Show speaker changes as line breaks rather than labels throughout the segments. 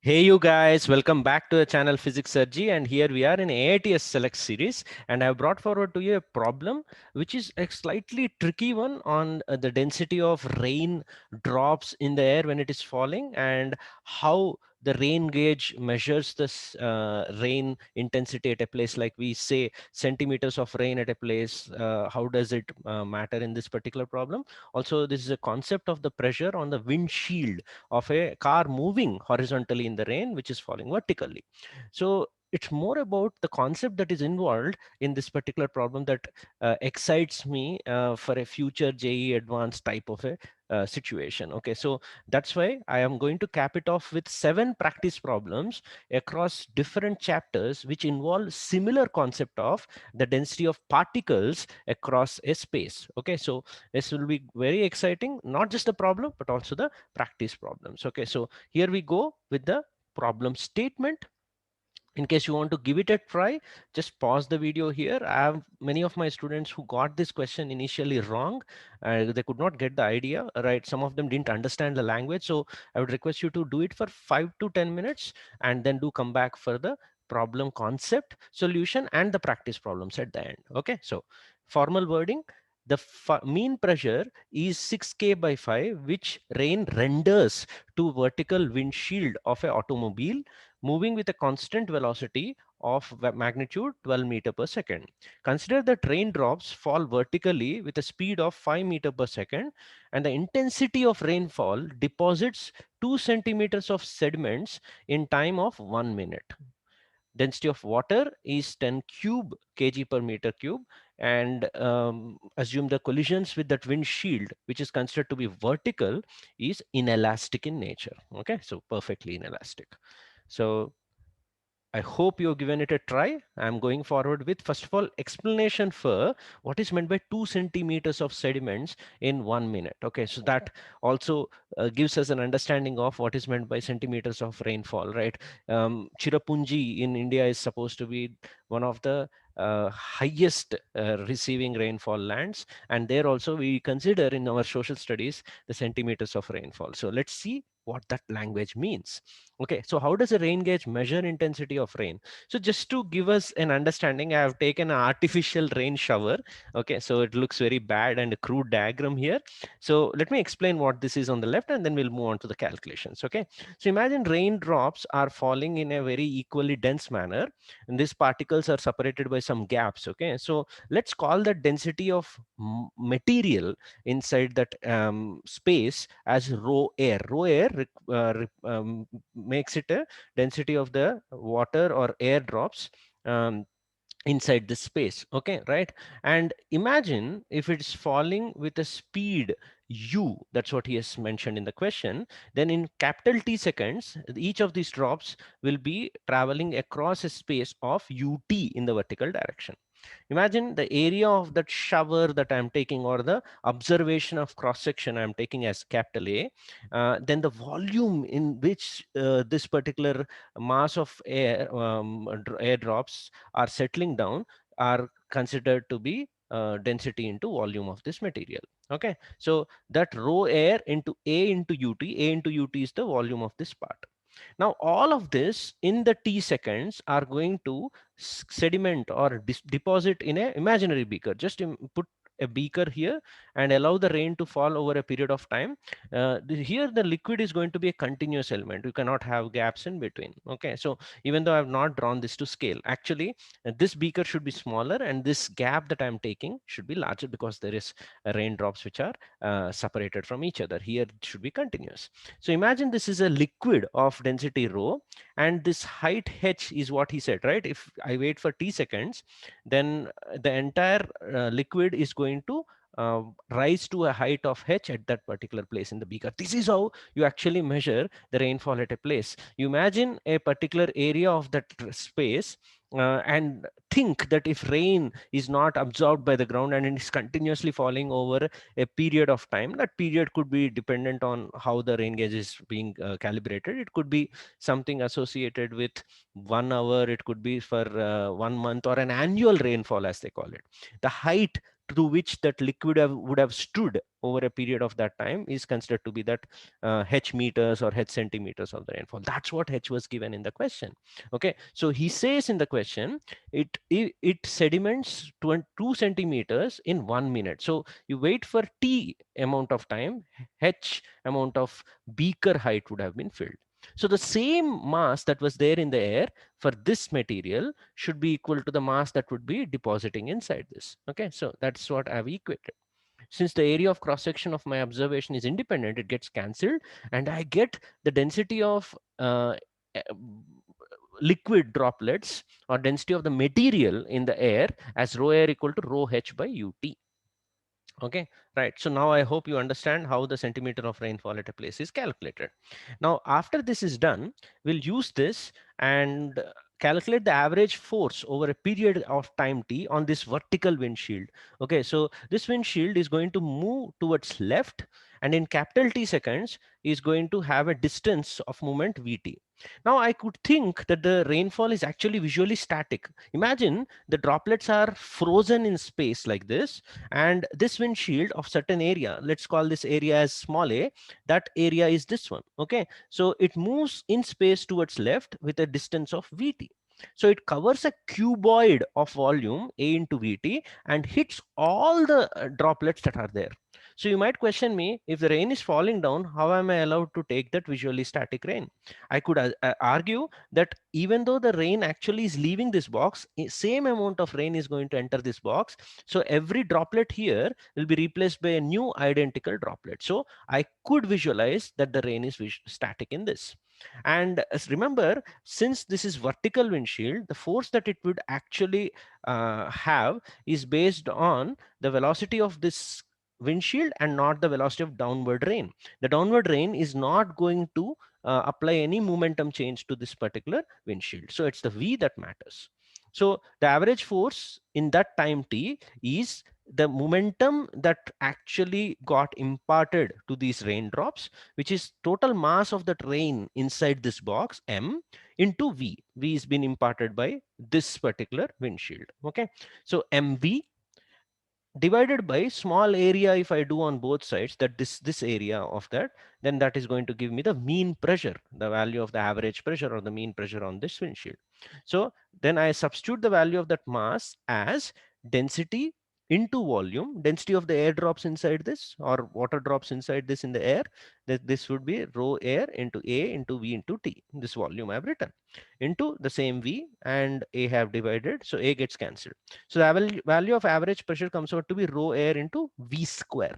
Hey you guys, welcome back to the channel PHYSICSSIRJEE, and here we are in AITSSELECT series, and I have brought forward to you a problem which is a slightly tricky one on the density of rain drops in the air when it is falling, and how the rain gauge measures this rain intensity at a place. Like we say centimeters of rain at a place, how does it matter in this particular problem? Also, this is a concept of the pressure on the windshield of a car moving horizontally in the rain, which is falling vertically. So it's more about the concept that is involved in this particular problem that excites me for a future JEE advanced type of a situation. Okay, so that's why I am going to cap it off with 7 practice problems across different chapters which involve similar concept of the density of particles across a space. Okay, so this will be very exciting, not just the problem but also the practice problems. Okay, so here we go with the problem statement. In case you want to give it a try, just pause the video here. I have many of my students who got this question initially wrong. They could not get the idea right. Some of them didn't understand the language, so I would request you to do it for 5 to 10 minutes and then do come back for the problem concept, solution, and the practice problems at the end. Okay, so formal wording: the mean pressure is 6K by 5, which rain renders to vertical windshield of an automobile moving with a constant velocity of magnitude 12 meter per second. Consider that raindrops fall vertically with a speed of 5 meter per second, and the intensity of rainfall deposits 2 centimeters of sediments in time of 1 minute. Density of water is 10 cube kg per meter cube, and assume the collisions with that windshield, which is considered to be vertical, is inelastic in nature. Okay, so perfectly inelastic. So I hope you've given it a try. I'm going forward with, first of all, explanation for what is meant by 2 centimeters of sediments in 1 minute. Okay, so that also gives us an understanding of what is meant by centimeters of rainfall, right? Chirapunji in India is supposed to be one of the highest receiving rainfall lands, and there also we consider in our social studies the centimeters of rainfall. So let's see what that language means. Okay, so how does a rain gauge measure intensity of rain? So just to give us an understanding, I have taken an artificial rain shower. Okay, so it looks very bad and a crude diagram here. So let me explain what this is on the left, and then we'll move on to the calculations. Okay, so imagine raindrops are falling in a very equally dense manner, and these particles are separated by some gaps. Okay, so let's call the density of material inside that space as rho air. Rho air makes it a density of the water or air drops inside this space. Okay, right? And imagine if it's falling with a speed u, that's what he has mentioned in the question, then in capital T seconds, each of these drops will be traveling across a space of ut in the vertical direction. Imagine the area of that shower that I'm taking, or the observation of cross section I'm taking as capital A, then the volume in which this particular mass of air, air drops are settling down, are considered to be density into volume of this material. Okay, so that rho air into A into UT, A into UT is the volume of this part. Now, all of this in the T seconds are going to sediment or deposit in a imaginary beaker. Just put a beaker here and allow the rain to fall over a period of time. Here the liquid is going to be a continuous element. You cannot have gaps in between. Okay, so even though I have not drawn this to scale, actually this beaker should be smaller, and this gap that I'm taking should be larger, because there is raindrops which are separated from each other. Here it should be continuous. So imagine this is a liquid of density rho, and this height h is what he said, right? If I wait for t seconds, then the entire liquid is going to rise to a height of h at that particular place in the beaker. This is how you actually measure the rainfall at a place. You imagine a particular area of that space, and think that if rain is not absorbed by the ground and it is continuously falling over a period of time, that period could be dependent on how the rain gauge is being calibrated. It could be something associated with 1 hour, it could be for 1 month, or an annual rainfall as they call it. The height to which that liquid would have stood over a period of that time is considered to be that h meters or h centimeters of the rainfall. That's what h was given in the question. Okay, so he says in the question it sediments 2 centimeters in 1 minute. So you wait for t amount of time, h amount of beaker height would have been filled. So the same mass that was there in the air for this material should be equal to the mass that would be depositing inside this. Okay, so that's what I've equated. Since the area of cross section of my observation is independent, it gets cancelled, and I get the density of eh, liquid droplets or density of the material in the air as rho air equal to rho h by ut. Okay, right. So now I hope you understand how the centimeter of rainfall at a place is calculated. Now, after this is done, we'll use this and calculate the average force over a period of time t on this vertical windshield. Okay, so this windshield is going to move towards left, and in capital T seconds is going to have a distance of movement vt. Now I could think that the rainfall is actually visually static. Imagine the droplets are frozen in space like this, and this windshield of certain area, let's call this area as small a, that area is this one. Okay, so it moves in space towards left with a distance of vt. So it covers a cuboid of volume a into vt and hits all the droplets that are there. So you might question me, if the rain is falling down, how am I allowed to take that visually static rain? I could argue that even though the rain actually is leaving this box, same amount of rain is going to enter this box. So every droplet here will be replaced by a new identical droplet. So I could visualize that the rain is static in this. And remember, since this is vertical windshield, the force that it would actually have is based on the velocity of this windshield and not the velocity of downward rain. The downward rain is not going to apply any momentum change to this particular windshield. So it's the V that matters. So the average force in that time t is the momentum that actually got imparted to these raindrops, which is total mass of that rain inside this box m into v. V is been imparted by this particular windshield. Okay, so mv divided by small area, if I do on both sides, that this area of that, then that is going to give me the mean pressure, the value of the average pressure or the mean pressure on this windshield. So then I substitute the value of that mass as density into volume, density of the air drops inside this or water drops inside this in the air, that this would be rho air into a into v into t, this volume I've written, into the same v, and a have divided, so a gets cancelled. So the value of average pressure comes out to be rho air into v square.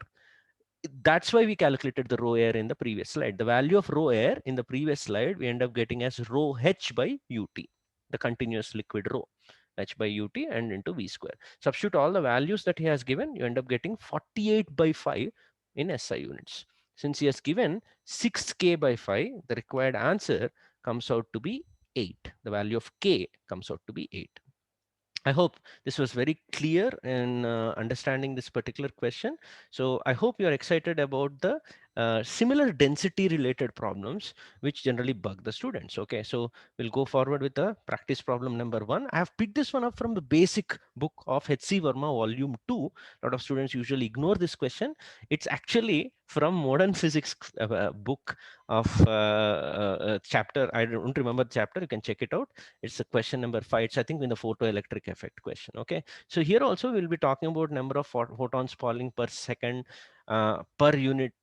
That's why we calculated the rho air in the previous slide. The value of rho air in the previous slide we end up getting as rho h by ut, the continuous liquid rho, h by ut and into v square. Substitute all the values that he has given, you end up getting 48 by 5 in SI units. Since he has given 6k by 5, the required answer comes out to be 8. The value of k comes out to be 8. I hope this was very clear in understanding this particular question. So I hope you're excited about the similar density related problems which generally bug the students. Okay, so we'll go forward with the practice problem number 1. I have picked this one up from the basic book of H.C. Verma volume 2. A lot of students usually ignore this question. It's actually from modern physics book of chapter. I don't remember the chapter. You can check it out. It's a question number 5. It's I think in the photoelectric effect question. Okay, so here also we'll be talking about number of photons falling per second per unit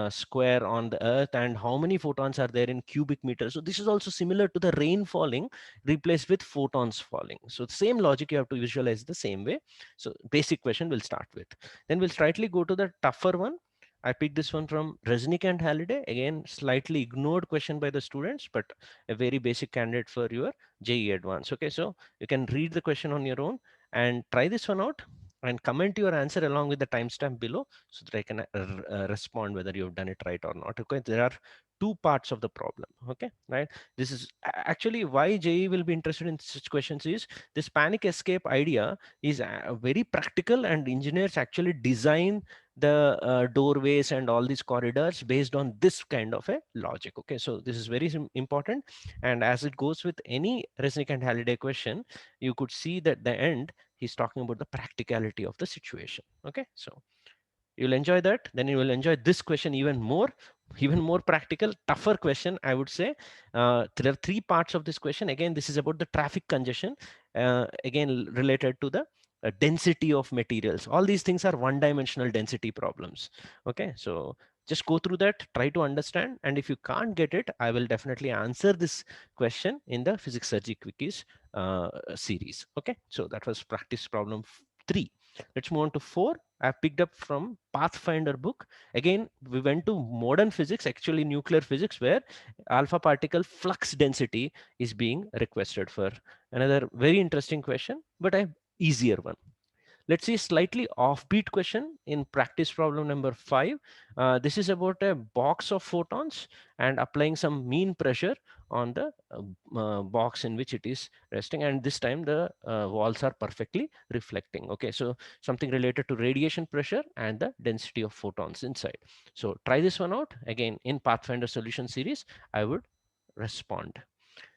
square on the earth, and how many photons are there in cubic meters. So this is also similar to the rain falling replaced with photons falling. So the same logic you have to visualize the same way. So basic question we'll start with. Then we'll slightly go to the tougher one. I picked this one from Resnick and Halliday. Again, slightly ignored question by the students, but a very basic candidate for your JEE Advanced. Okay, so you can read the question on your own and try this one out and comment your answer along with the timestamp below so that I can respond whether you've done it right or not. Okay, there are two parts of the problem. Okay, right. This is actually why JEE will be interested in such questions. Is this panic escape idea is very practical, and engineers actually design the doorways and all these corridors based on this kind of a logic. Okay, so this is very important, and as it goes with any Resnick and Halliday question, you could see that the end he's talking about the practicality of the situation. Okay, so you'll enjoy that. Then you will enjoy this question even more practical, tougher question, I would say. There are three parts of this question. Again, this is about the traffic congestion, again related to the density of materials. All these things are one-dimensional density problems. Okay, so just go through that, try to understand, and if you can't get it, I will definitely answer this question in the Physics Surgery Quickies series. Okay, so that was practice problem 3. Let's move on to 4. I picked up from Pathfinder book. Again, we went to modern physics, actually nuclear physics, where alpha particle flux density is being requested for. Another very interesting question, but a easier one. Let's see slightly offbeat question in practice problem number 5. This is about a box of photons and applying some mean pressure on the box in which it is resting, and this time the walls are perfectly reflecting. Okay, so something related to radiation pressure and the density of photons inside. So try this one out. Again, in Pathfinder solution series, I would respond.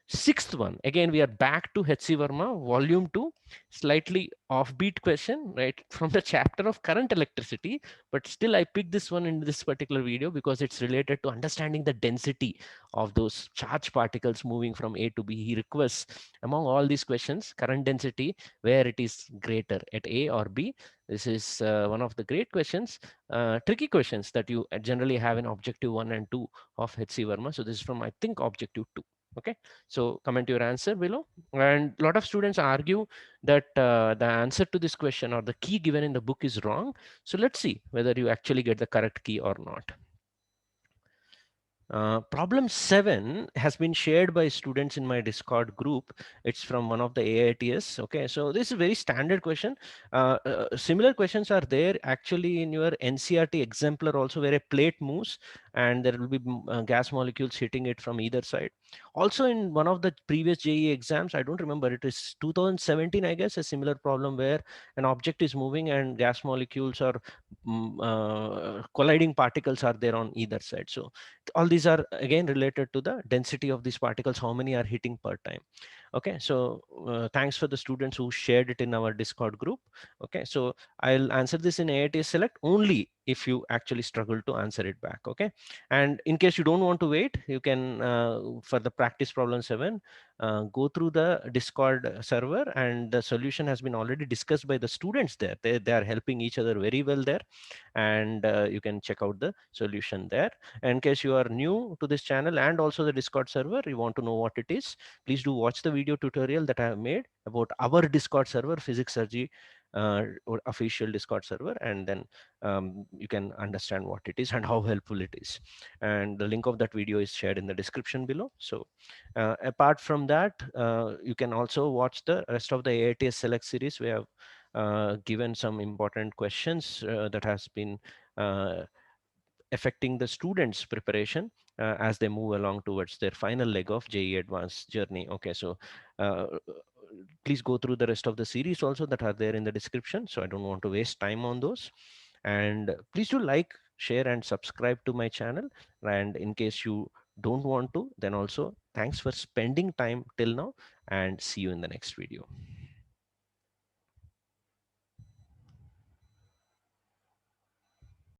Sixth one, again, we are back to H.C. Verma, volume 2, slightly offbeat question, right, from the chapter of current electricity, but still I picked this one in this particular video because it's related to understanding the density of those charged particles moving from A to B. He requests, among all these questions, current density, where it is greater, at A or B. This is one of the great questions, tricky questions that you generally have in objective 1 and 2 of H.C. Verma. So this is from, I think, objective 2. Okay, so comment your answer below. And a lot of students argue that the answer to this question or the key given in the book is wrong. So let's see whether you actually get the correct key or not. Problem 7 has been shared by students in my Discord group. It's from one of the AITs. Okay, so this is a very standard question. Similar questions are there actually in your NCRT exemplar also, where a plate moves and there will be gas molecules hitting it from either side. Also in one of the previous JEE exams, I don't remember, it is 2017, I guess, a similar problem where an object is moving and gas molecules or colliding particles are there on either side. So all these are again related to the density of these particles, how many are hitting per time. Okay, so thanks for the students who shared it in our Discord group. Okay, so I'll answer this in AITSSELECT only if you actually struggle to answer it back. Okay, and in case you don't want to wait, you can for the practice problem 7, go through the Discord server, and the solution has been already discussed by the students there. They are helping each other very well there, and you can check out the solution there. In case you are new to this channel and also the Discord server, you want to know what it is, please do watch the video tutorial that I have made about our Discord server, PHYSICSSIRJEE or official Discord server, and then you can understand what it is and how helpful it is. And the link of that video is shared in the description below. So apart from that, you can also watch the rest of the AITSSELECT series. We have given some important questions that has been affecting the students' preparation as they move along towards their final leg of JEE Advanced journey. Okay, so please go through the rest of the series also that are there in the description. So I don't want to waste time on those. And please do like, share, and subscribe to my channel. And in case you don't want to, then also thanks for spending time till now, and see you in the next video.